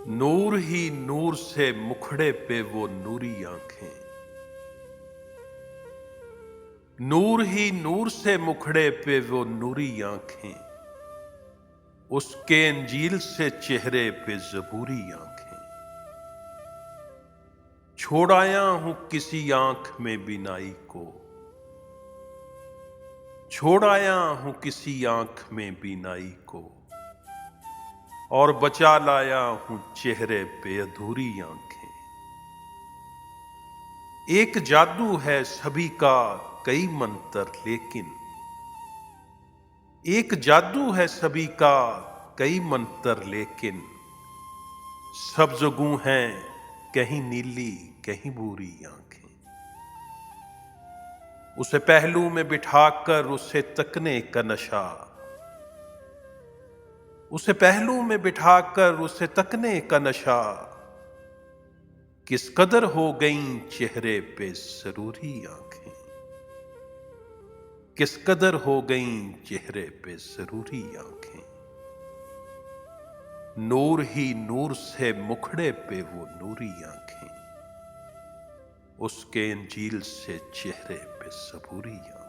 नूर ही नूर से मुखड़े पे वो नूरी आंखें, नूर ही नूर से मुखड़े पे वो नूरी आंखें, उसके अंजील से चेहरे पे ज़बूरी आंखें। छोड़ आया हूं किसी आंख में बिनाई को, छोड़ आया हूं किसी आंख में बिनाई को, और बचा लाया हूं चेहरे पे अधूरी आंखें। एक जादू है सभी का कई मंतर, लेकिन एक जादू है सभी का कई मंतर, लेकिन सब जगह हैं कहीं नीली कहीं भूरी आंखें। उसे पहलू में बिठाकर उसे तकने का नशा, उसे पहलू में बिठाकर उसे तकने का नशा, किस कदर हो गईं चेहरे पे सरूरी आंखें, किस कदर हो गईं चेहरे पे सरूरी आंखें। नूर ही नूर से मुखड़े पे वो नूरी आंखें, उसके अंजील से चेहरे पे सबूरी आंखें।